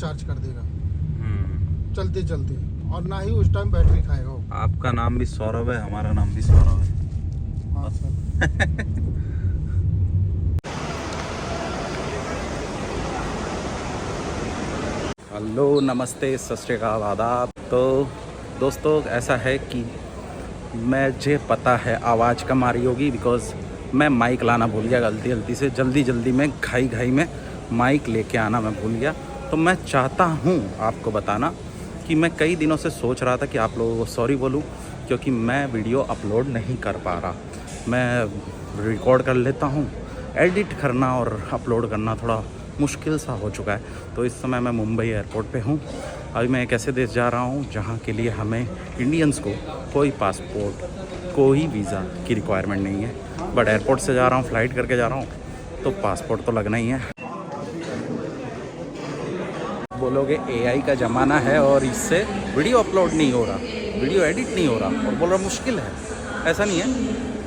Charge कर देगा चलते चलते, और ना ही उस टाइम बैटरी खाएगा वो। आपका नाम भी सौरभ है, हमारा नाम भी सौरभ है। हाँ सर। हेलो, नमस्ते, सत श्री अकाल, आदाब। तो दोस्तों ऐसा है कि मुझे पता है आवाज़ कम आ रही होगी, बिकॉज़ मैं माइक लाना भूल गया गलती से, जल्दी में घाई में माइक लेके आना मैं भूल गया। तो मैं चाहता हूँ आपको बताना कि मैं कई दिनों से सोच रहा था कि आप लोगों को सॉरी बोलूँ, क्योंकि मैं वीडियो अपलोड नहीं कर पा रहा। मैं रिकॉर्ड कर लेता हूँ, एडिट करना और अपलोड करना थोड़ा मुश्किल सा हो चुका है। तो इस समय मैं मुंबई एयरपोर्ट पे हूँ। अभी मैं एक ऐसे देश जा रहा हूँ जहाँ के लिए हमें इंडियंस को कोई पासपोर्ट, कोई वीज़ा की रिक्वायरमेंट नहीं है। बट एयरपोर्ट से जा रहा हूँ, फ़्लाइट करके जा रहा हूँ, तो पासपोर्ट तो लगना ही है। बोलोगे AI का ज़माना है और इससे वीडियो अपलोड नहीं हो रहा, वीडियो एडिट नहीं हो रहा, और बोल रहा मुश्किल है। ऐसा नहीं है,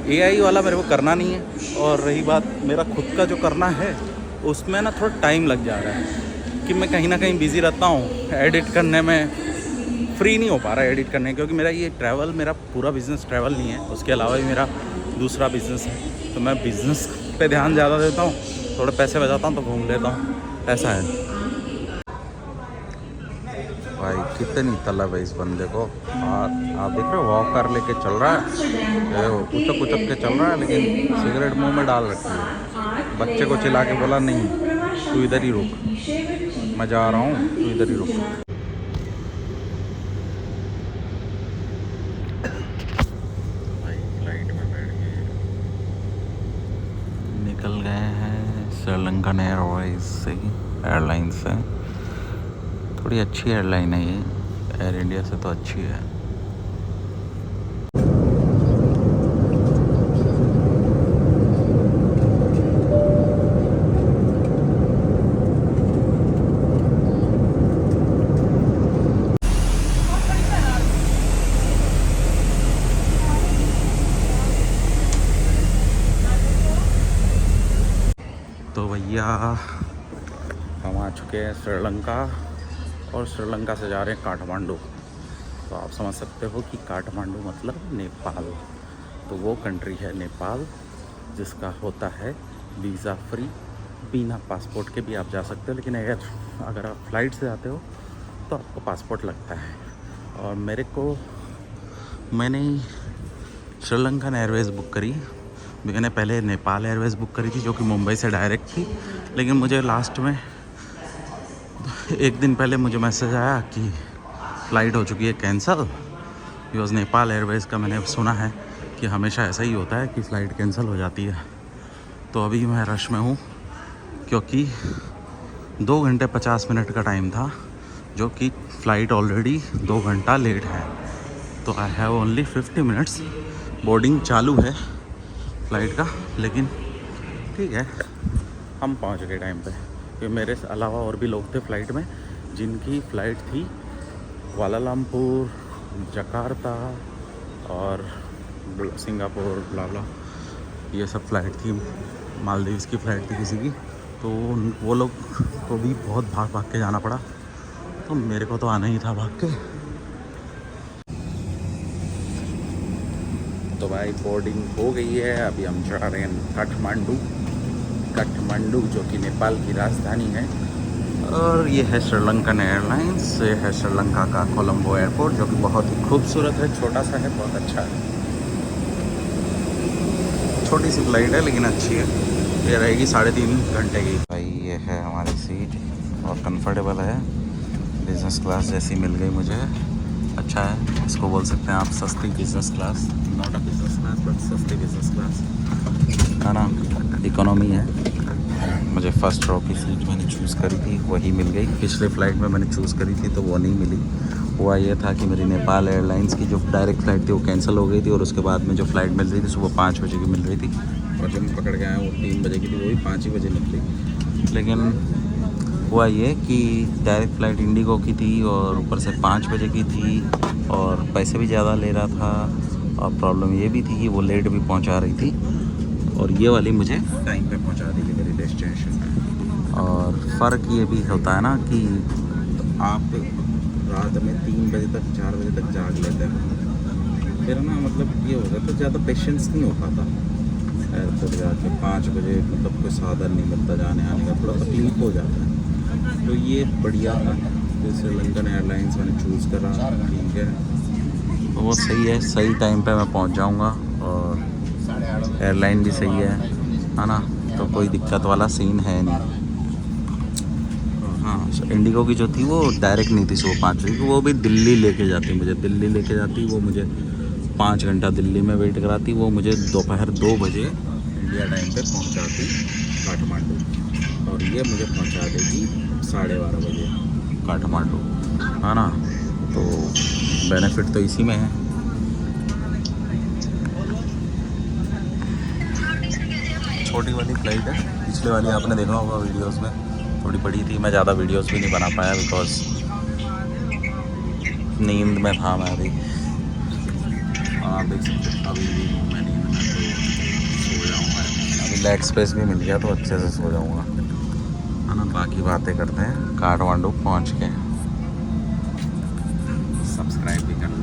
AI वाला मेरे को करना नहीं है। और रही बात मेरा खुद का जो करना है, उसमें ना थोड़ा टाइम लग जा रहा है कि मैं कहीं ना कहीं बिज़ी रहता हूँ एडिट करने में, फ्री नहीं हो पा रहा है एडिट करने, क्योंकि मेरा ये ट्रैवल, मेरा पूरा बिज़नेस ट्रैवल नहीं है, उसके अलावा भी मेरा दूसरा बिज़नेस है। तो मैं बिज़नेस पे ध्यान ज़्यादा देता हूँ, थोड़े पैसे बचाता हूँ तो घूम लेता हूँ, ऐसा है। भाई कितनी तलब है इस बंदे को। आप देख रहे हो, वॉकर लेके चल रहा है, उचक उचक के चल रहा है, लेकिन सिगरेट मुंह में डाल रखी है। बच्चे को चिल्ला के बोला नहीं, तू इधर ही रुक, मैं जा रहा हूँ, तू इधर ही रुक। भाई फ्लाइट में बैठ के निकल गए हैं श्रीलंकन एयरलाइन से। थोड़ी अच्छी एयरलाइन है ये, एयर इंडिया से तो अच्छी है। तो भैया हम आ चुके हैं श्रीलंका, और श्रीलंका से जा रहे हैं काठमांडू। तो आप समझ सकते हो कि काठमांडू मतलब नेपाल। तो वो कंट्री है नेपाल, जिसका होता है वीज़ा फ्री, बिना पासपोर्ट के भी आप जा सकते हो। लेकिन अगर आप फ़्लाइट से जाते हो तो आपको पासपोर्ट लगता है। और मैंने श्रीलंकन एयरवेज़ बुक करी। मैंने पहले नेपाल एयरवेज़ बुक करी थी, जो कि मुंबई से डायरेक्ट थी। लेकिन मुझे लास्ट में एक दिन पहले मुझे मैसेज आया कि फ़्लाइट हो चुकी है कैंसिल, बिकॉज़ नेपाल एयरवेज़ का मैंने सुना है कि हमेशा ऐसा ही होता है कि फ़्लाइट कैंसिल हो जाती है। तो अभी मैं रश में हूँ, क्योंकि 2 घंटे 50 मिनट का टाइम था, जो कि फ़्लाइट ऑलरेडी 2 घंटा लेट है। तो I have only 50 minutes. Boarding चालू है फ़्लाइट का, लेकिन ठीक है, हम पहुँच गए टाइम पे। कि मेरे अलावा और भी लोग थे फ़्लाइट में, जिनकी फ़्लाइट थी कुआलालंपुर, जकार्ता और सिंगापुर, ब्ला ये सब फ़्लाइट थी। मालदीव्स की फ़्लाइट थी किसी की। तो वो लोग को भी बहुत भाग के जाना पड़ा, तो मेरे को तो आना ही था भाग के। तो भाई बोर्डिंग हो गई है, अभी हम जा रहे हैं काठमांडू, जो कि नेपाल की राजधानी है। और ये है श्रीलंकन एयरलाइंस, ये है श्रीलंका का कोलंबो एयरपोर्ट, जो कि बहुत ही खूबसूरत है, छोटा सा है, बहुत अच्छा है। छोटी सी फ्लाइट है लेकिन अच्छी है। ये रहेगी 3.5 घंटे की। भाई ये है हमारी सीट, और कंफर्टेबल है, बिज़नेस क्लास जैसी मिल गई मुझे। अच्छा है, इसको बोल सकते हैं आप सस्ती business class, not a business class but सस्ती बिज़नेस क्लास है ना। इकोनॉमी है। मुझे फर्स्ट रो की सीट मैंने चूज़ करी थी, वही मिल गई। पिछले फ़्लाइट में मैंने चूज़ करी थी तो वो नहीं मिली। हुआ ये था कि मेरी नेपाल एयरलाइंस की जो डायरेक्ट फ़्लाइट थी वो कैंसिल हो गई थी, और उसके बाद में जो फ़्लाइट मिल रही थी सुबह 5 बजे की मिल रही थी, और जो मैं पकड़ के आया वो 3 बजे की थी, वो भी 5 ही बजे निकली। लेकिन हुआ ये कि डायरेक्ट फ़्लाइट इंडिगो की थी, और ऊपर से 5 बजे की थी, और पैसे भी ज़्यादा ले रहा था। और प्रॉब्लम ये भी थी कि वो लेट भी पहुंचा रही थी, और ये वाली मुझे टाइम पे पहुंचा दी मेरी डेस्टिनेशन पे। और फ़र्क ये भी होता है ना कि आप रात में 3 बजे तक 4 बजे तक जाग लेते हैं, फिर ना मतलब ये हो जाता है, ज़्यादा पेशेंस नहीं हो पाता एयरपोर्ट जाके 5 बजे, मतलब कोई साधन नहीं मिलता जाने आने का, थोड़ा तकलीफ हो जाता है। तो ये बढ़िया था, तो श्रीलंकन एयरलाइंस मैंने चूज़ करा, ठीक है। तो वो सही है, सही टाइम पे मैं पहुंच जाऊंगा और एयरलाइन भी सही है ना, तो कोई दिक्कत वाला सीन है नहीं। हाँ, इंडिगो की जो थी वो डायरेक्ट नहीं थी सुबह 5 बजे, वो भी दिल्ली लेके जाती, मुझे दिल्ली लेके जाती, वो मुझे 5 घंटा दिल्ली में वेट कराती, वो मुझे दोपहर 2 बजे इंडिया टाइम पे पहुंचाती काठमांडू, और ये मुझे पहुंचा देगी 12:30 बजे काठमांडू, है ना। तो बेनिफिट तो इसी में है। छोटी वाली फ्लाइट है, पिछले वाली आपने देखा होगा वीडियोस में, थोड़ी बड़ी थी, मैं ज़्यादा वीडियोस भी नहीं बना पाया बिकॉज नींद में था मैं अभी। आप देख सकते अभी भी मैं नींद में, तो सो जाऊँगा, अभी लेग स्पेस भी मिल गया तो अच्छे से सो जाऊँगा, है ना। बाकी बातें करते हैं काठमांडू पहुँच के। सब्सक्राइब भी कर लो।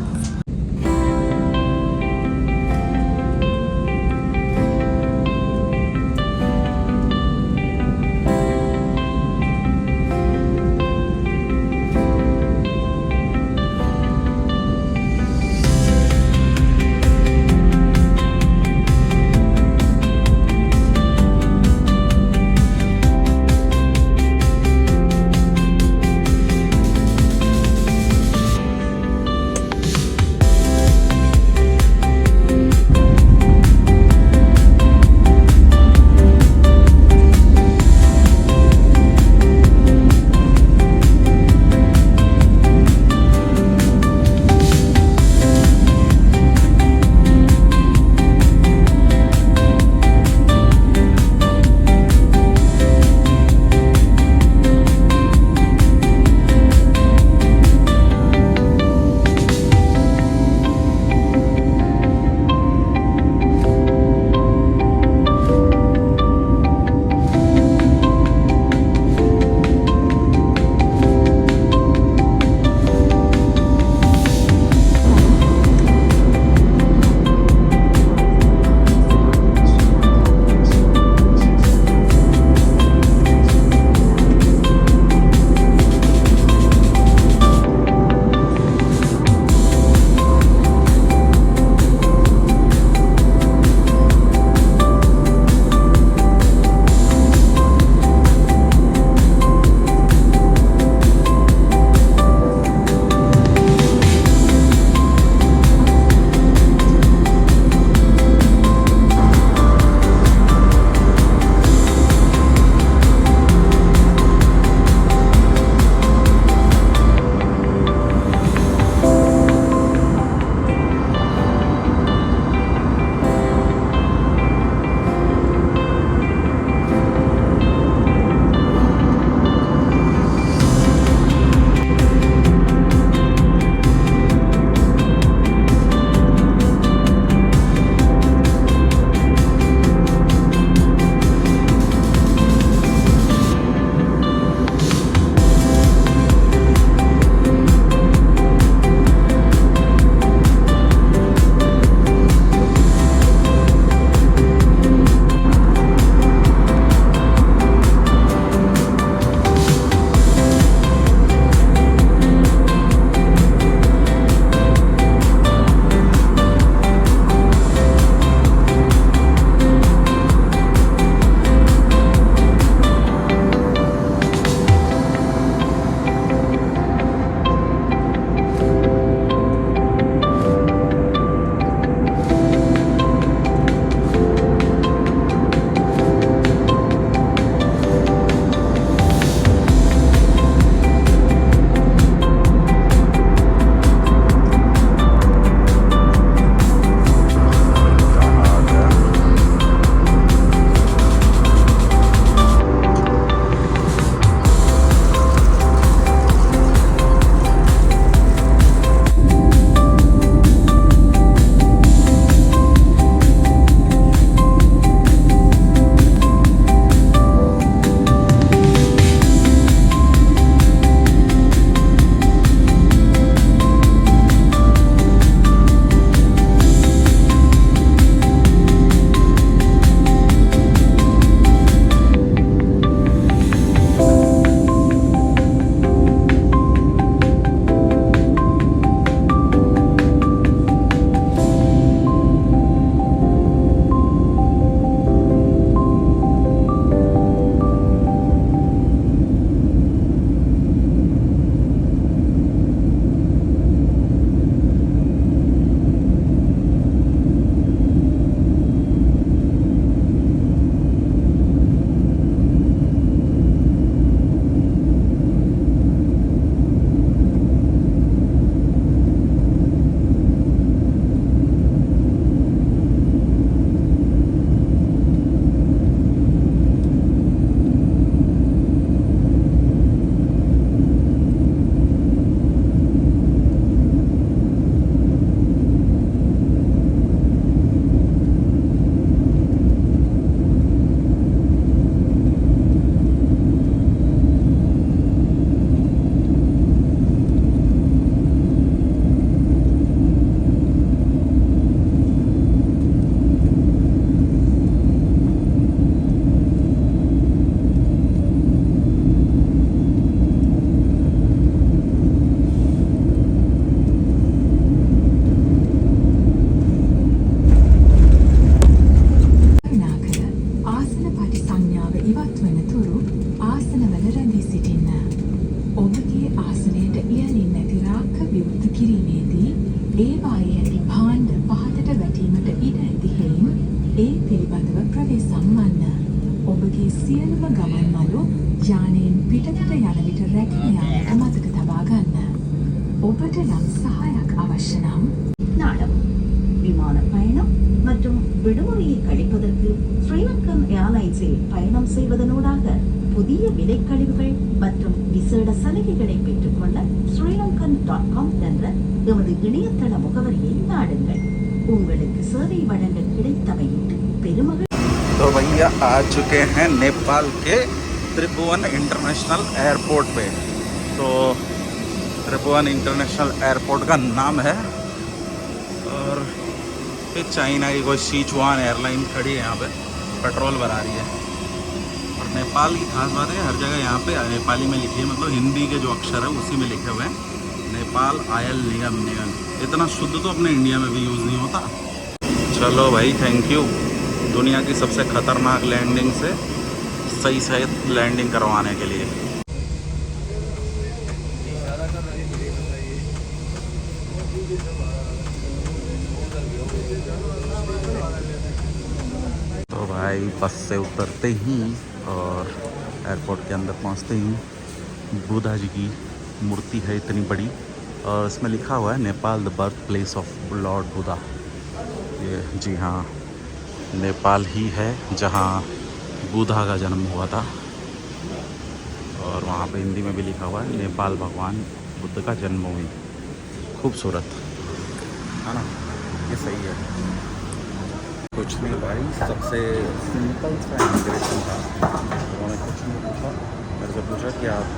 කිරීමේදී ඒවායේ ඇති භාණ්ඩ පහතට වැටීමට ඉඩ ඇති හේයින් ඒ පිළිබඳව ප්‍රවේශම් වන්න. ඔබගේ සියලුම ගමන් මළු යානයෙන් පිටතට යන විට රැගෙන යාමට මතක තබා ගන්න. ඔබට නම් සහායක් අවශ්‍ය නම් நாடம் விமான பயணம் மற்றும் விடுமுறையை கழிப்பதற்கு ஸ்ரீலங்கன் ஏர்லைன்ஸில் பயணம் செய்வதனூடாக புதிய விலைக்கழிவுகள் மற்றும் விசேட சலுகைகளை பெற்றுக்கொள்ள srilankan.com என்ற எமது இணையதள முகவரியை நாடுங்கள். உங்களுக்கு சேவை வழங்க கிடைத்தமையில் பெருமகிழ்ச்சி. तो भैया आ चुके हैं नेपाल के त्रिभुवन इंटरनेशनल एयरपोर्ट पे। तो त्रिभुवन इंटरनेशनल एयरपोर्ट का नाम है और ये चाइना की कोई सिचुआन एयरलाइन खड़ी है यहाँ पे, पेट्रोल भरा रही है। और नेपाल की खास बात है हर जगह यहाँ पे नेपाली में लिखी है, मतलब हिंदी के जो अक्षर है उसी में लिखे हुए हैं नेपाल आयल निगम निगम। इतना शुद्ध तो अपने इंडिया में भी यूज़ नहीं होता। चलो भाई थैंक यू दुनिया की सबसे ख़तरनाक लैंडिंग से सही सही लैंडिंग करवाने के लिए। तो भाई बस से उतरते ही और एयरपोर्ट के अंदर पहुंचते ही बुद्धा जी की मूर्ति है इतनी बड़ी, और इसमें लिखा हुआ है Nepal the birth place of Lord Buddha. ये जी हाँ नेपाल ही है जहाँ बुद्धा का जन्म हुआ था। और वहाँ पे हिंदी में भी लिखा हुआ है नेपाल भगवान बुद्ध का जन्मभूमि। खूबसूरत है ना, ये सही है। कुछ नहीं भाई, सबसे सिंपल सा इमिग्रेशन था। उन्होंने कुछ नहीं पूछा, मेरे से पूछा कि आप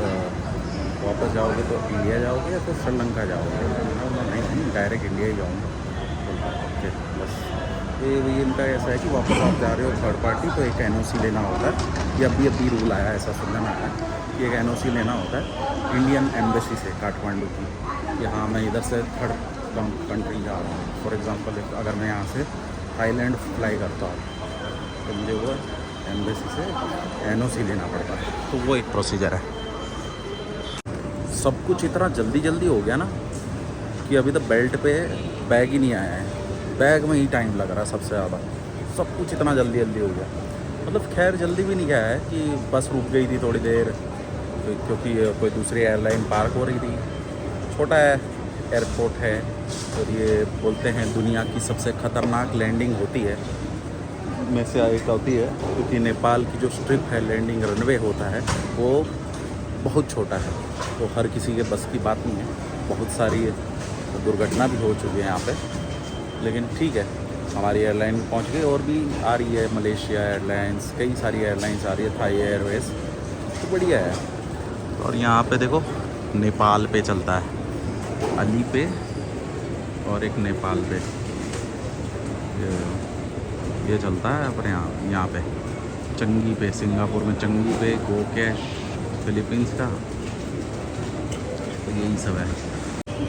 वापस जाओगे तो इंडिया जाओगे या तो श्रीलंका जाओगे। नहीं डायरेक्ट इंडिया ही जाऊँगा। ओके बस ये इनका ऐसा है कि वापस आप जा रहे हो थर्ड पार्टी तो एक NOC लेना होता है। ये अभी रूल आया है, ऐसा सुनने में आया है कि एक NOC लेना होता है इंडियन एम्बेसी से काठमांडू की, कि हाँ मैं इधर से थर्ड कंट्री जा रहा हूँ। फॉर एग्ज़ाम्पल अगर मैं यहाँ से थाईलैंड फ्लाई करता हूँ तो मुझे वो एम्बेसी से NOC लेना पड़ता है। तो वो एक प्रोसीजर है। सब कुछ इतना जल्दी जल्दी हो गया ना कि अभी तो बेल्ट पे बैग ही नहीं आया है। बैग में ही टाइम लग रहा है सबसे ज़्यादा। सब कुछ इतना जल्दी जल्दी हो गया, मतलब खैर जल्दी भी नहीं गया है कि बस रुक गई थी थोड़ी देर क्योंकि कोई दूसरी एयरलाइन पार्क हो रही थी। छोटा है एयरपोर्ट है और ये बोलते हैं दुनिया की सबसे ख़तरनाक लैंडिंग होती है में से एक होती है, क्योंकि नेपाल की जो स्ट्रिप है लैंडिंग रनवे होता है वो बहुत छोटा है, तो हर किसी के बस की बात नहीं है। बहुत सारी दुर्घटना भी हो चुकी है यहाँ पे, लेकिन ठीक है हमारी एयरलाइन पहुँच गई। और भी आ रही है मलेशिया एयरलाइंस, कई सारी एयरलाइंस आ रही है, थाई एयरवेज, तो बढ़िया है। और यहाँ पे देखो नेपाल पे चलता है, अली पे और एक नेपाल पे ये चलता है अपने यहाँ पे चंगी पे, सिंगापुर में चंगी पे, गो कैश फिलीपींस का, तो यही सब है।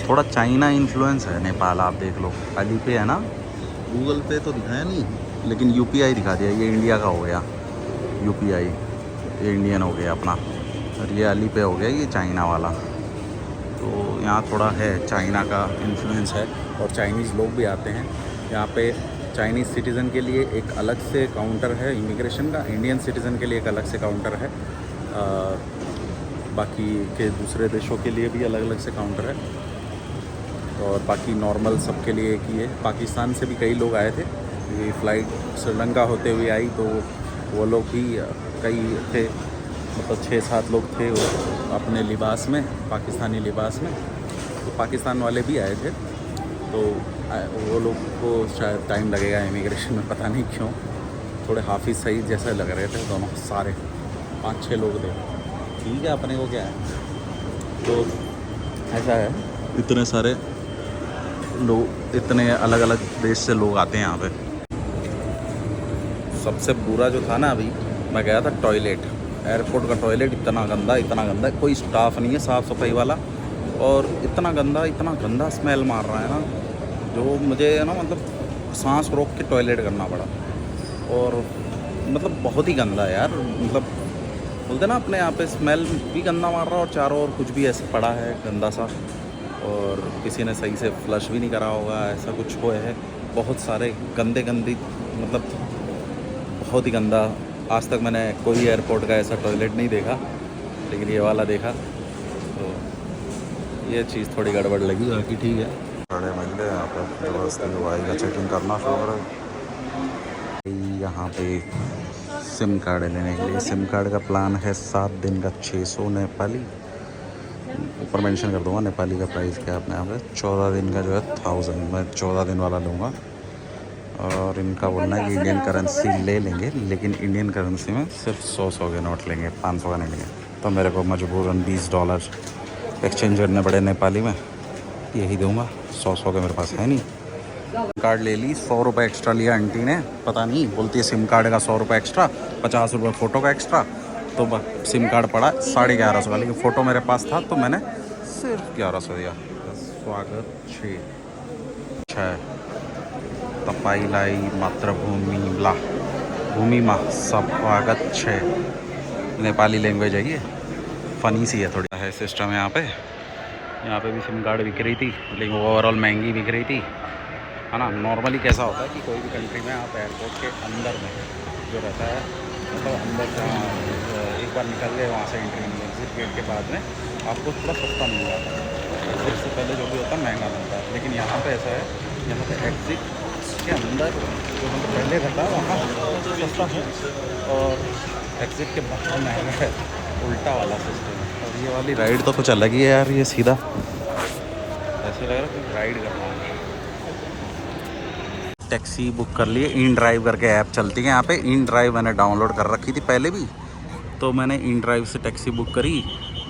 थोड़ा चाइना इन्फ्लुएंस है नेपाल, आप देख लो। अली पे है ना, गूगल पे तो दिखाया नहीं, लेकिन UPI दिखा दिया। ये इंडिया का हो गया UPI, ये इंडियन हो गया अपना, और ये अली पे हो गया ये चाइना वाला। तो यहाँ थोड़ा है चाइना का इन्फ्लुएंस है, और चाइनीज़ लोग भी आते हैं यहाँ पे। चाइनीज़ सिटीज़न के लिए एक अलग से काउंटर है इमिग्रेशन का, इंडियन सिटीज़न के लिए एक अलग से काउंटर है, बाकी के दूसरे देशों के लिए भी अलग अलग से काउंटर है, और बाकी नॉर्मल सबके लिए एक ही है। पाकिस्तान से भी कई लोग आए थे, ये फ़्लाइट श्रीलंका होते हुए आई, तो वो लोग भी कई थे, मतलब 6-7 लोग थे वो अपने लिबास में, पाकिस्तानी लिबास में। तो पाकिस्तान वाले भी आए थे, तो वो लोग को शायद टाइम लगेगा इमिग्रेशन में, पता नहीं क्यों। थोड़े हाफिज़ सईद जैसे लग रहे थे दोनों, सारे 5-6 लोग थे। ठीक है, अपने को क्या है, तो ऐसा है। इतने सारे लोग, इतने अलग अलग देश से लोग आते हैं यहाँ पे। सबसे बुरा जो था ना, अभी मैं गया था टॉयलेट, एयरपोर्ट का टॉयलेट इतना गंदा, कोई स्टाफ नहीं है साफ़ सफाई वाला, और इतना गंदा स्मेल मार रहा है ना, जो मुझे ना मतलब सांस रोक के टॉयलेट करना पड़ा। और मतलब बहुत ही गंदा है यार, मतलब बोलते ना अपने यहाँ पे स्मेल भी गंदा मार रहा है, और चारों ओर कुछ भी ऐसे पड़ा है गंदा सा, और किसी ने सही से फ्लश भी नहीं करा होगा, ऐसा कुछ हुआ है। बहुत सारे गंदे मतलब बहुत ही गंदा। आज तक मैंने कोई एयरपोर्ट का ऐसा टॉयलेट नहीं देखा, लेकिन ये वाला देखा तो ये चीज़ थोड़ी गड़बड़ लगी, बाकी ठीक है। बड़े महिला यहाँ पर व्यवस्था दवाई का चेकिंग करना शुरू करें। यहाँ पे सिम कार्ड लेने के लिए, सिम कार्ड का प्लान है 7 दिन का 600 नेपाली। ऊपर मेंशन कर दूँगा नेपाली का प्राइस क्या है अपने यहाँ पे। 14 दिन का जो है 1000, मैं 14 दिन वाला लूँगा। और इनका बोलना है कि इंडियन करेंसी ले लेंगे, लेकिन इंडियन करेंसी में सिर्फ 100 के नोट लेंगे, 500 का नहीं लेंगे। तो मेरे को मजबूरन $20 एक्सचेंज करने पड़े नेपाली में, यही दूँगा। 100 के मेरे पास है नहीं। कार्ड ले ली, 100 रुपये एक्स्ट्रा लिया आंटी ने, पता नहीं बोलती है सिम कार्ड का 100 रुपये एक्स्ट्रा, 50 रुपये फ़ोटो का एक्स्ट्रा। तो सिम कार्ड पड़ा 1150 का, लेकिन फ़ोटो मेरे पास था तो मैंने सिर्फ 1100 दिया। स्वागत 6 तपाई लाई मातृभूमि ला भूमि माँ स्वागत 6 नेपाली लैंग्वेज है ये, फ़नी सी है थोड़ी है सिस्टम है यहाँ पे भी सिम कार्ड बिक रही थी, लेकिन ओवरऑल महंगी बिक रही थी, है ना। नॉर्मली कैसा होता है कि कोई भी कंट्री में आप एयरपोर्ट के अंदर में जो रहता है, मतलब अंदर जहाँ एक बार निकल गए वहाँ से एंट्री नहीं, एग्जिट गेट के बाद में आपको थोड़ा सस्ता मिल जाता है। एग्जिट से पहले जो भी होता है महंगा मिलता है, लेकिन यहाँ पे ऐसा है, यहाँ पे एग्जिट के अंदर जो मतलब पहले रहता है वहाँ सस्ता है और एग्जिट के बाद महंगा है, उल्टा वाला सिस्टम है। और ये वाली राइड तो कुछ अलग ही है यार, ये सीधा ऐसे लग रहा है कि राइड कर रहा है। टैक्सी बुक कर लिए, इन ड्राइव करके ऐप चलती है यहाँ पे। इन ड्राइव मैंने डाउनलोड कर रखी थी पहले भी, तो मैंने इन ड्राइव से टैक्सी बुक करी।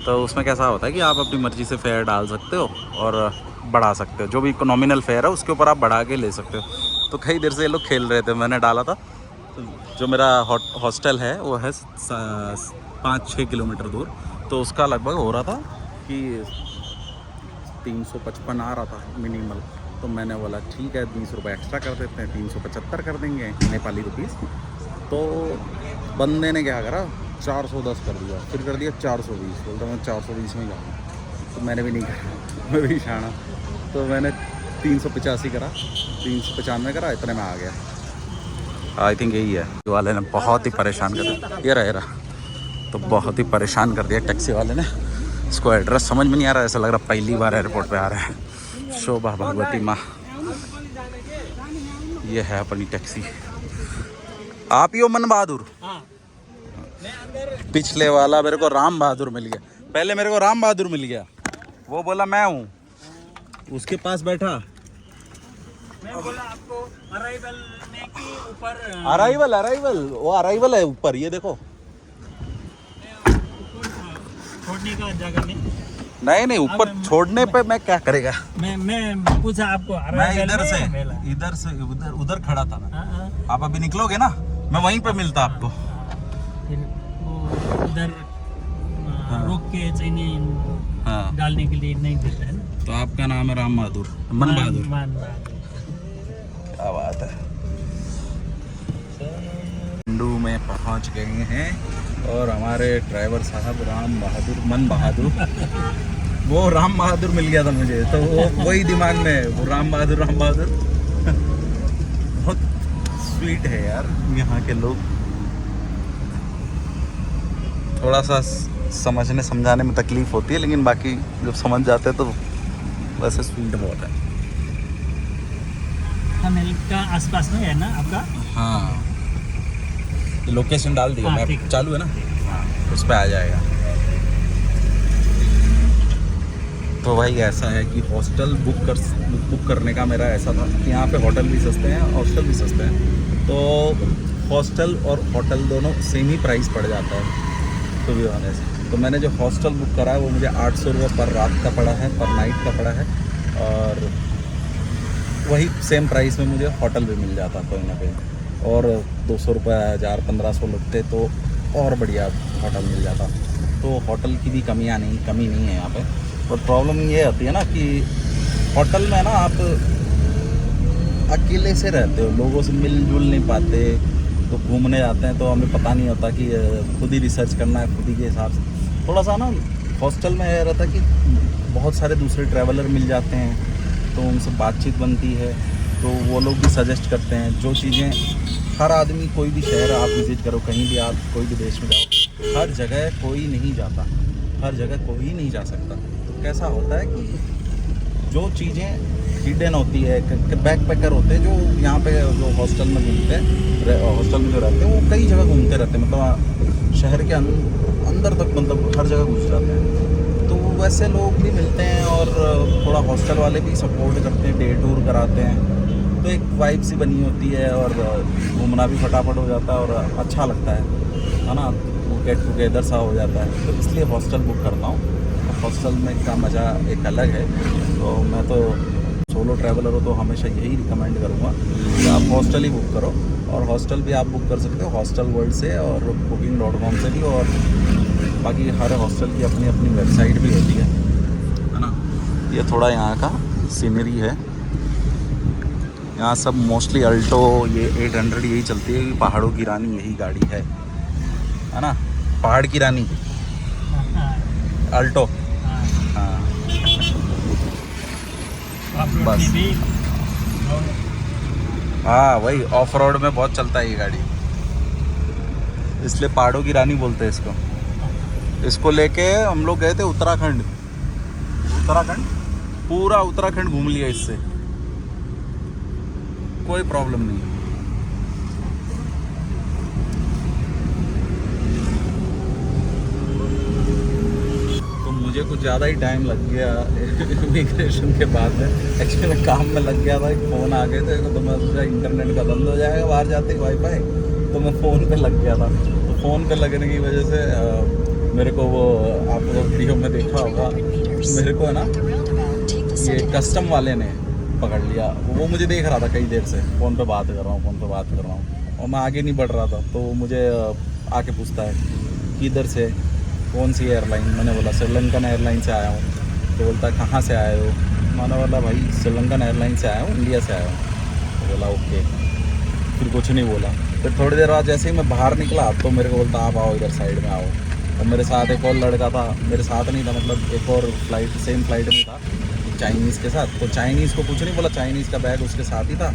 तो उसमें कैसा होता है कि आप अपनी मर्ज़ी से फेयर डाल सकते हो और बढ़ा सकते हो, जो भी नॉमिनल फेयर है उसके ऊपर आप बढ़ा के ले सकते हो। तो कई देर से ये लोग खेल रहे थे, मैंने डाला था। जो मेरा हॉस्टल है वो है 5-6 किलोमीटर दूर, तो उसका लगभग हो रहा था कि 355 आ रहा था मिनिमल। तो मैंने बोला ठीक है 20 रुपये एक्स्ट्रा कर देते हैं, 375 कर देंगे नेपाली रुपीज़। तो बंदे ने क्या करा 410 कर दिया, फिर कर दिया 420। बोलता मैं 420 में जाऊँगा, तो मैंने भी नहीं करा, मैं भी शाना। तो मैंने 385 करा, 395 करा, इतने में आ गया। आई थिंक यही है। वाले ने बहुत ही परेशान कर दिया, ये रहा तो बहुत ही परेशान कर दिया टैक्सी वाले ने। इसको एड्रेस समझ में नहीं आ रहा, ऐसा लग रहा पहली बार एयरपोर्ट पे आ रहा है। शोभा भगवती माँ, ये है अपनी टैक्सी। आप ही हो मन बहादुर? पिछले वाला मेरे को राम बहादुर मिल गया, पहले मेरे को राम बहादुर मिल गया, वो बोला मैं हूँ, उसके पास बैठा। मैं बोला आपको अराइवल में कि ऊपर अराइवल वो अराइवल है ऊपर, ये देखो। छोड़ने का जगह में नहीं ऊपर छोड़ने पे मैं क्या करेगा। मैं पूछा आपको मैं इधर से उधर खड़ा था मैं। आप अभी निकलोगे ना, मैं वहीं पे मिलता आपको। फिर वो उधर रोक के चीनी डालने के लिए नहीं देता है ना। तो आपका नाम है राम बहादुर, मन बहादुर। क्या बात है। मंडू में पहुंच गए हैं और हमारे ड्राइवर साहब राम बहादुर, मन बहादुर वो राम बहादुर मिल गया था मुझे, तो वो वही दिमाग में वो राम बहादुर बहुत स्वीट है यार यहाँ के लोग। थोड़ा सा समझने समझाने में तकलीफ होती है, लेकिन बाकी जब समझ जाते हैं तो वैसे स्वीट बहुत है। का आसपास में है ना आपका? हाँ, लोकेशन डाल दिया, मैप चालू है ना, उस पर आ जाएगा। तो भाई ऐसा है कि हॉस्टल बुक करने का मेरा ऐसा था कि यहाँ पे होटल भी सस्ते हैं, हॉस्टल भी सस्ते हैं। तो हॉस्टल और होटल दोनों सेम ही प्राइस पड़ जाता है टू बी ऑनेस्ट। तो मैंने जो हॉस्टल बुक करा है वो मुझे 800 रुपये पर रात का पड़ा है, पर नाइट का पड़ा है। और वही सेम प्राइस में मुझे होटल भी मिल जाता कोई ना कहीं, और 200 रुपये 1000-1500 लगते तो और बढ़िया होटल मिल जाता। तो होटल की भी कमी नहीं है यहाँ पे। और प्रॉब्लम ये आती है ना कि होटल में ना आप अकेले से रहते हो, लोगों से मिलजुल नहीं पाते। तो घूमने जाते हैं तो हमें पता नहीं होता कि खुद ही रिसर्च करना है खुद ही के हिसाब से। थोड़ा सा ना हॉस्टल में यह रहता कि बहुत सारे दूसरे ट्रैवलर मिल जाते हैं, तो उनसे बातचीत बनती है, तो वो लोग भी सजेस्ट करते हैं जो चीज़ें। हर आदमी, कोई भी शहर आप विज़िट करो, कहीं भी आप कोई भी देश में जाओ, हर जगह कोई नहीं जाता, हर जगह कोई नहीं जा सकता। तो कैसा होता है कि जो चीज़ें हिडन होती है, बैक पैकर होते हैं जो यहाँ पे जो हॉस्टल में घूमते हैं, हॉस्टल में जो रहते हैं वो कई जगह घूमते रहते हैं, मतलब शहर के अंदर तक, मतलब हर जगह घुस जाते हैं। तो वैसे लोग भी मिलते हैं और थोड़ा हॉस्टल वाले भी सपोर्ट करते हैं, डे टूर कराते हैं, तो एक वाइब सी बनी होती है और घूमना भी फटाफट हो जाता है और अच्छा लगता है ना, वो गेट टुगेदर सा हो जाता है। तो इसलिए हॉस्टल बुक करता हूँ। हॉस्टल में का मज़ा एक अलग है। तो मैं तो सोलो ट्रैवलर हो तो हमेशा यही रिकमेंड करूँगा कि आप हॉस्टल ही बुक करो, और हॉस्टल भी आप बुक कर सकते हो हॉस्टल वर्ल्ड से और booking.com से भी, और बाकी हर हॉस्टल की अपनी अपनी वेबसाइट भी होती है ना। ये थोड़ा यहाँ का सीनरी है, यहाँ सब मोस्टली अल्टो, ये 800 यही चलती है, पहाड़ों की रानी यही गाड़ी है ना, पहाड़ की रानी अल्टो। हाँ बस, हाँ वही ऑफ रोड में बहुत चलता है ये गाड़ी, इसलिए पहाड़ों की रानी बोलते हैं इसको। इसको लेके हम लोग गए थे उत्तराखंड, पूरा उत्तराखंड घूम लिया इससे, कोई प्रॉब्लम नहीं। तो मुझे कुछ ज़्यादा ही टाइम लग गया इमिग्रेशन के बाद में। एक्चुअली मैं काम में लग गया था, एक फ़ोन आ गए थे, तो मैं सोचा इंटरनेट का बंद हो जाएगा बाहर जाते ही वाईफाई, तो मैं फ़ोन पे लग गया था। तो फ़ोन पे लगने की वजह से मेरे को वो, आप वीडियो में देखा होगा, मेरे को है ना ये कस्टम वाले ने पकड़ लिया। वो मुझे देख रहा था कई देर से, फ़ोन पे बात कर रहा हूँ और मैं आगे नहीं बढ़ रहा था, तो मुझे आके पूछता है कि इधर से कौन सी एयरलाइन। मैंने बोला श्रीलंकन एयरलाइन से आया हूँ। तो बोलता है कहाँ से आए हो। मैंने बोला भाई श्रीलंकन एयरलाइन से आया हूँ, इंडिया से आया हूँ। तो बोला ओके, फिर कुछ नहीं बोला। फिर थोड़ी देर बाद जैसे ही मैं बाहर निकला तो मेरे को बोलता आप आओ इधर साइड में आओ। और मेरे साथ एक और लड़का था, मेरे साथ नहीं था, मतलब एक और फ्लाइट, सेम फ्लाइट में था चाइनीज़ के साथ। तो चाइनीज़ को कुछ नहीं बोला, चाइनीज़ का बैग उसके साथ ही था,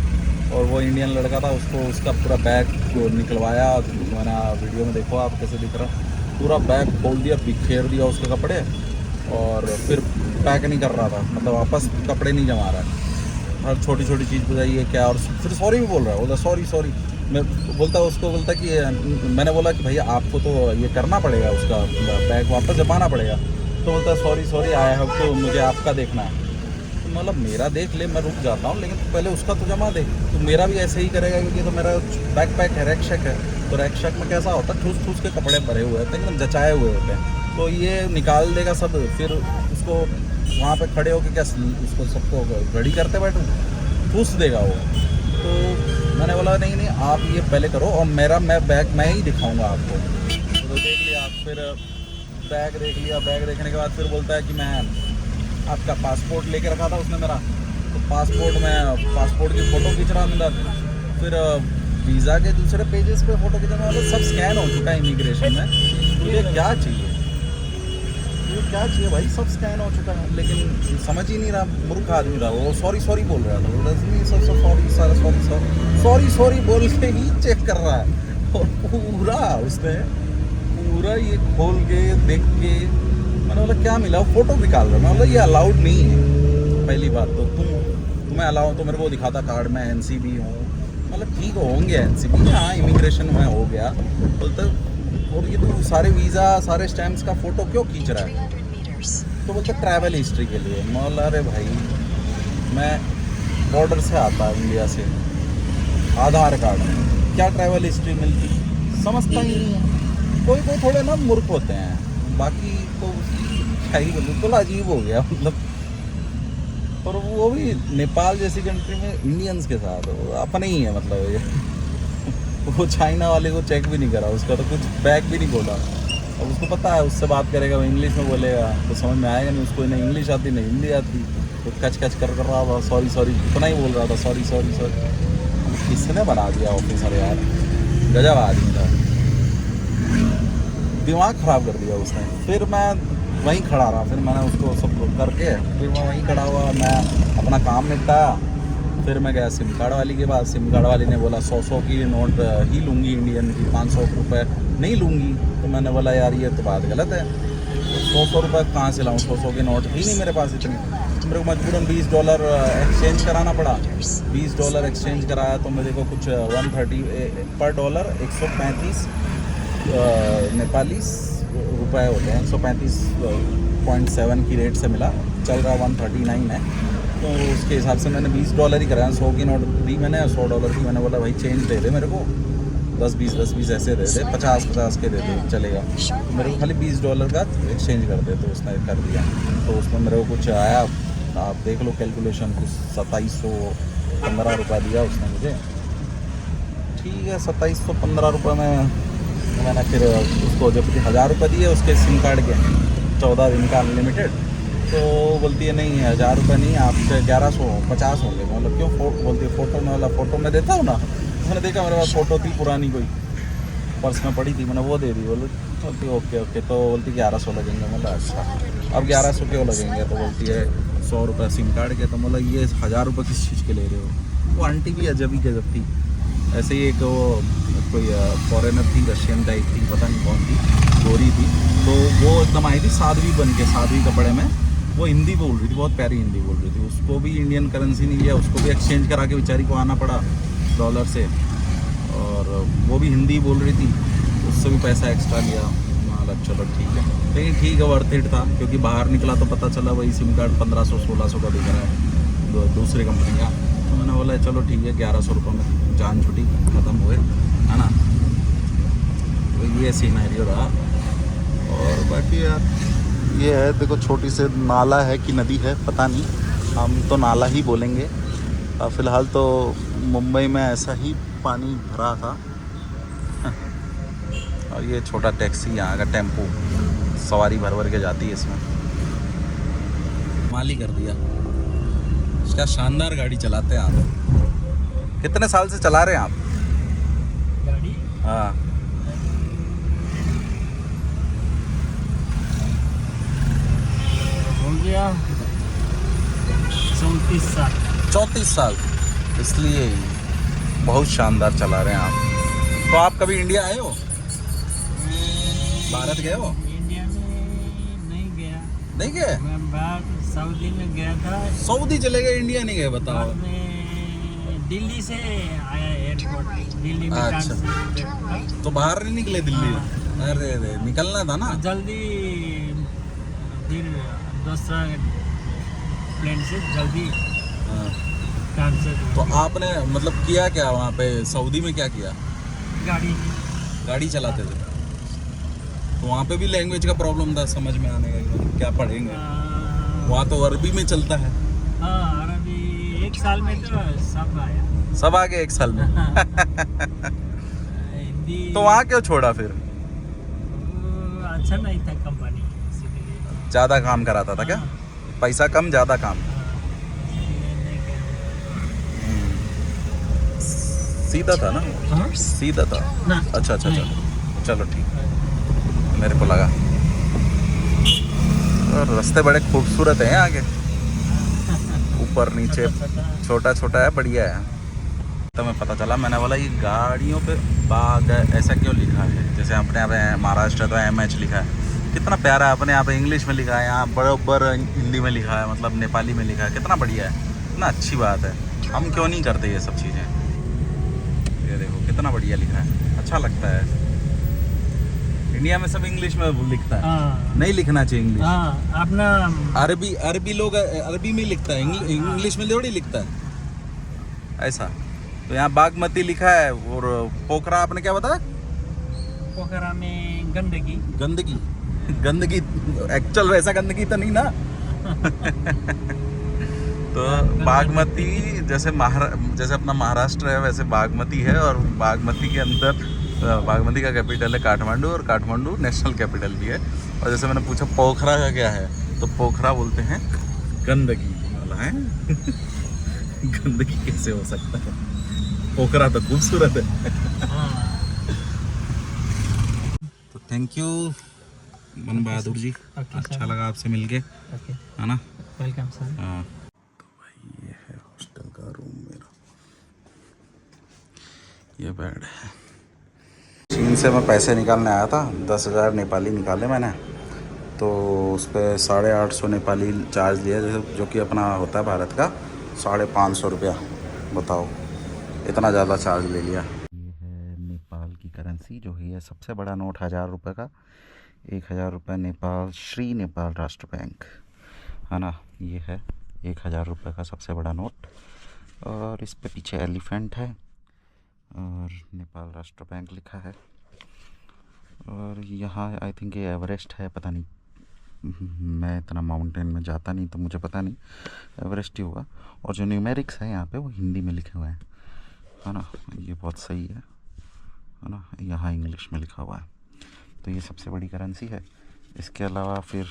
और वो इंडियन लड़का था, उसको उसका पूरा बैग को निकलवाया। मैंने वीडियो में देखो आप कैसे दिख रहा, पूरा बैग खोल दिया, बिखेर दिया उसके कपड़े, और फिर पैक नहीं कर रहा था, मतलब वापस कपड़े नहीं जमा रहा है, हर छोटी छोटी चीज़ बताइए क्या। और फिर सॉरी भी बोल रहा है, बोला सॉरी। मैं बोलता उसको, बोलता कि मैंने बोला कि भैया आपको तो ये करना पड़ेगा, उसका बैग वापस जमाना पड़ेगा। तो बोलता सॉरी आई हैव टू, मुझे आपका देखना है। तो मतलब मेरा देख ले, मैं रुक जाता हूँ, लेकिन पहले उसका तो जमा दे। तो मेरा भी ऐसे ही करेगा, क्योंकि तो मेरा बैक पैक है, रैकशैक है। तो रैकशैक में कैसा होता है, ठूस के कपड़े भरे हुए होते हैं, एकदम जचाए हुए होते हैं। तो ये निकाल देगा सब, फिर उसको वहाँ पे खड़े होकर क्या उसको सबको रेडी करते बैठूँ, ठूस देगा वो। तो मैंने बोला नहीं आप ये पहले करो, और मैं बैग मैं ही दिखाऊंगा आपको। तो देख लिया, फिर बैग देख लिया, बैग देखने के बाद फिर बोलता है कि मैं आपका पासपोर्ट लेके रखा था उसने मेरा, तो पासपोर्ट की फ़ोटो खींच रहा अंदर, फिर वीज़ा के दूसरे पेजेस पे फ़ोटो खींचने वाला, सब स्कैन हो चुका है इमिग्रेशन में। मुझे क्या चाहिए भाई, सब स्कैन हो चुका है, लेकिन समझ ही नहीं रहा, मूर्ख आदमी था वो। सॉरी बोल रहा था, सॉरी बोल के ही चेक कर रहा है, और पूरा ये खोल के देख के। मैंने बोला क्या मिला, फ़ोटो निकाल रहा है। मैं बोला ये अलाउड नहीं है, पहली बात तो तुम्हें अलाउ, तो मेरे को दिखाता कार्ड में NCB हूँ। मतलब ठीक होंगे NCB, हाँ इमिग्रेशन में हो गया। बोलता और ये तो सारे वीज़ा सारे स्टैम्प्स का फ़ोटो क्यों खींच रहा है। तो बोलते ट्रैवल हिस्ट्री के लिए। मैं बोला अरे भाई मैं बॉर्डर से आता इंडिया से, आधार कार्ड में क्या ट्रैवल हिस्ट्री मिलती, समझता ही नहीं है। कोई थोड़े ना मूर्ख होते हैं, बाकी तो क्या ही बिल्कुल अजीब हो गया मतलब। और वो भी नेपाल जैसी कंट्री में इंडियंस के साथ अपने ही है, मतलब ये वो चाइना वाले को चेक भी नहीं करा, उसका तो कुछ बैग भी नहीं खोला। अब उसको पता है उससे बात करेगा, वो इंग्लिश में बोलेगा तो समझ में आएगा नहीं उसको, नहीं इंग्लिश आती नहीं हिंदी आती। तो कच कर रहा था, सॉरी इतना ही बोल रहा था, सॉरी। किसने बना दिया ऑफिसर यार, गजब आदमी था, दिमाग ख़राब कर दिया उसने। फिर मैं वहीं खड़ा रहा। फिर मैंने उसको सब करके फिर मैं वहीं खड़ा हुआ, मैं अपना काम निपटाया। फिर मैं गया सिम कार्ड वाली के पास। सिम कार्ड वाली ने बोला 100 की नोट ही लूँगी इंडियन की, 500 रुपये नहीं लूँगी। तो मैंने बोला यार ये तो बात गलत है, 100 रुपये कहाँ से लाऊँ, 100 की नोट ही नहीं मेरे पास इतनी। तो मेरे को मजबूरन $20 एक्सचेंज कराना पड़ा। $20 एक्सचेंज कराया तो मेरे को कुछ 130 पर डॉलर 135 नेपाली रुपए होते हैं। 135.7 की रेट से मिला, चल रहा 139 है। तो उसके हिसाब से मैंने $20 ही कराया। 100 की नोट दी मैंने, $100 की। मैंने बोला भाई चेंज दे दे मेरे को, 10-20 ऐसे दे दे, 50 के दे दे चलेगा। तो मेरे को खाली $20 का एक्सचेंज कर दे। तो उसने कर दिया। तो उसमें मेरे को कुछ आया, आप देख लो कैलकुलेशन, कुछ 2715 रुपये दिया उसने मुझे। ठीक है, 2715 रुपये में मैंने फिर उसको जब 1000 रुपये दिए उसके सिम कार्ड के, 14 दिन का अनलिमिटेड। तो बोलती है नहीं 1000 रुपये नहीं, आपसे 1150 होंगे। मतलब क्यों? बोलती है फ़ोटो में, वाला फ़ोटो में देता हूँ ना। मैंने देखा मेरे पास फ़ोटो थी पुरानी, कोई पर्स में पड़ी थी, मैंने वो दे दी। बोलती ओके। तो बोलती 1100 लगेंगे। मतलब अच्छा, अब 1100 क्यों लगेंगे? तो बोलती है 100 रुपये सिम कार्ड के। तो मतलब ये 1000 रुपये किस चीज़ के ले रहे हो? वो आंटी भी अजब ही गजब थी। ऐसे ही एक वो कोई फॉरेनर थी, रशियन टाइप थी, पता नहीं कौन थी, गोरी थी। तो वो एकदम आई थी साध्वी बन के, साध्वी कपड़े में। वो हिंदी बोल रही थी, बहुत प्यारी हिंदी बोल रही थी। उसको भी इंडियन करेंसी नहीं लिया, उसको भी एक्सचेंज करा के बेचारी को आना पड़ा डॉलर से। और वो भी हिंदी बोल रही थी, उससे भी पैसा एक्स्ट्रा लिया। मतलब चलो ठीक है, लेकिन ठीक है, वर्थ इट था। क्योंकि बाहर निकला तो पता चला वही सिम कार्ड 1500-1600 का दिख रहा है दूसरी कंपनी का। तो मैंने बोला चलो ठीक है, 1100 रुपये में जान छुटी, ख़त्म हुए, है ना। तो ये सिनेरियो रहा। और बाकी यार ये है, देखो छोटी से नाला है कि नदी है पता नहीं, हम तो नाला ही बोलेंगे। फ़िलहाल तो मुंबई में ऐसा ही पानी भरा था। और ये छोटा टैक्सी, यहाँ का टेम्पो, सवारी भर के जाती है इसमें। माली कर दिया। क्या शानदार गाड़ी चलाते हैं आप। कितने साल से चला रहे हैं आप गाड़ी? हाँ, हो गया 34 साल। 34 साल, इसलिए बहुत शानदार चला रहे हैं आप। तो आप कभी इंडिया आए हो? भारत गए हो? इंडिया में नहीं गया। नहीं गए? मैं बाहर सऊदी में गया था। सऊदी चले गए, इंडिया नहीं गए? बताओ। बाद में दिल्ली से आया एयरपोर्ट, दिल्ली में अच्छा। ट्रांसफर था। तो बाहर नहीं निकले दिल्ली? हाँ। अरे निकलना था ना जल्दी, फिर दूसरा प्लेन से जल्दी हाँ। ट्रांसफर। तो आपने मतलब किया क्या वहाँ पे सऊदी में? क्या किया? गाड़ी चलाते थे? तो वहाँ पे भी लैंग्वेज का प्रॉब्लम था समझ में आने का, क्या पढ़ेंगे? वहाँ तो अरबी में चलता है। हाँ, अरबी 1 साल में तो सब आया। सब आ गए 1 साल में? हिंदी तो वहाँ क्यों छोड़ा फिर? अच्छा नहीं था कंपनी, इसीलिए। ज़्यादा काम कराता था क्या? हाँ। पैसा कम, ज़्यादा काम। इसीलिए नहीं गया। सीधा था ना? हाँ? सीधा था? ना। अच्छा नहीं। चलो ठीक, मेरे को लगा। और रास्ते बड़े खूबसूरत हैं आगे, ऊपर नीचे, छोटा है, बढ़िया है। तो मैं पता चला, मैंने बोला ये गाड़ियों पे बाग ऐसा क्यों लिखा है? जैसे अपने यहाँ पे महाराष्ट्र तो MH लिखा है, कितना प्यारा है। अपने यहाँ पे इंग्लिश में लिखा है, यहाँ बराबर हिंदी में लिखा है, मतलब नेपाली में लिखा है। कितना बढ़िया है, कितना अच्छी बात है। हम क्यों नहीं करते ये सब चीज़ें? ये देखो कितना बढ़िया लिखा है, अच्छा लगता है। इंडिया में सब इंग्लिश में लिखता है। हाँ। नहीं लिखना चाहिए इंग्लिश। हाँ, अपना अरबी लोग अरबी में लिखता है, इंग्लिश में थोड़ी लिखता है ऐसा। तो यहाँ बागमती लिखा है। और पोखरा आपने क्या बताया? पोखरा में गंदगी एक्चुअल वैसा गंदगी तो नहीं ना। तो बागमती जैसे अपना महाराष्ट्र है वैसे बागमती है। और बागमती के अंदर बागमती का कैपिटल है काठमांडू, और काठमांडू नेशनल कैपिटल भी है। और जैसे मैंने पूछा पोखरा का क्या है, तो पोखरा बोलते हैं गंदगी वाला है। गंदगी कैसे हो सकता है? पोखरा तो खूबसूरत है। तो थैंक यू मन बहादुर जी, अच्छा लगा आपसे मिलके, ओके, है ना। Welcome sir. हाँ, तो भाई ये है हॉस्टल का रूम मेरा, ये बेड है। चीन से मैं पैसे निकालने आया था, 10,000 नेपाली निकाले मैंने, तो उस पर 850 नेपाली चार्ज लिया, जो कि अपना होता है भारत का 550 रुपया। बताओ, इतना ज़्यादा चार्ज ले लिया। ये है नेपाल की करेंसी, जो है सबसे बड़ा नोट 1000 रुपये का, 1000 रुपये नेपाल, श्री नेपाल राष्ट्र बैंक, है ना। ये है 1000 रुपये का सबसे बड़ा नोट, और इस पे पीछे एलिफेंट है और नेपाल राष्ट्र बैंक लिखा है। और यहाँ आई थिंक ये एवरेस्ट है, पता नहीं, मैं इतना माउंटेन में जाता नहीं तो मुझे पता नहीं, एवरेस्ट ही होगा। और जो न्यूमेरिक्स है यहाँ पे वो हिंदी में लिखे हुए हैं, है ना। ये बहुत सही है ना। यहाँ इंग्लिश में लिखा हुआ है, तो ये सबसे बड़ी करेंसी है। इसके अलावा फिर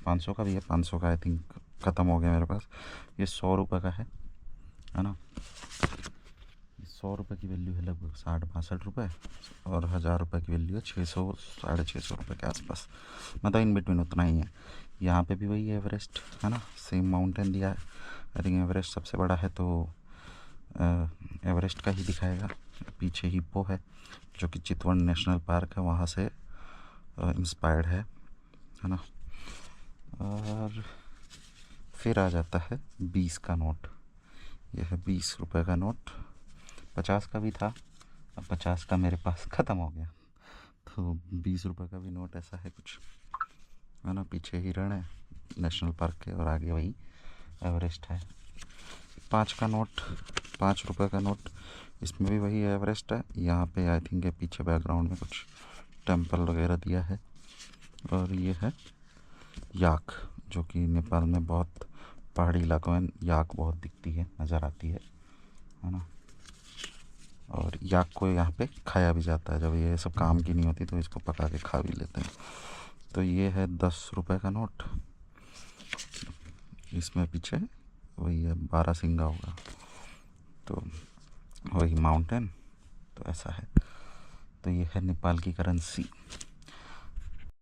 500 का भी है, 500 का आई थिंक ख़त्म हो गया मेरे पास। ये 100 रुपये का है ना। 100 रुपये की वैल्यू है लगभग 60-62 रुपये, और 1000 रुपये की वैल्यू है 600-650 रुपये के आसपास, मतलब इन बिटवीन उतना ही है। यहाँ पे भी वही है एवरेस्ट, है ना, सेम माउंटेन दिया है। आई थिंक एवरेस्ट सबसे बड़ा है, तो एवरेस्ट का ही दिखाएगा। पीछे हिप्पो है, जो कि चितवन नेशनल पार्क है, वहाँ से इंस्पायर्ड है ना। और फिर आ जाता है 20 का नोट। यह है 20 रुपये का नोट। 50 का भी था, अब 50 का मेरे पास ख़त्म हो गया, तो 20 रुपये का भी नोट ऐसा है कुछ, है ना। पीछे हिरण है नेशनल पार्क के, और आगे वही एवरेस्ट है। 5 का नोट, 5 रुपये का नोट, इसमें भी वही एवरेस्ट है। यहाँ पे आई थिंक पीछे बैकग्राउंड में कुछ टेम्पल वगैरह दिया है। और ये है याक, जो कि नेपाल में बहुत पहाड़ी इलाकों में याक बहुत दिखती है, नज़र आती है ना। और याक को यहाँ पे खाया भी जाता है, जब ये सब काम की नहीं होती तो इसको पका के खा भी लेते हैं। तो ये है 10 रुपये का नोट, इसमें पीछे वही है 12 सिंगा होगा, तो वही माउंटेन, तो ऐसा है। तो ये है नेपाल की करेंसी।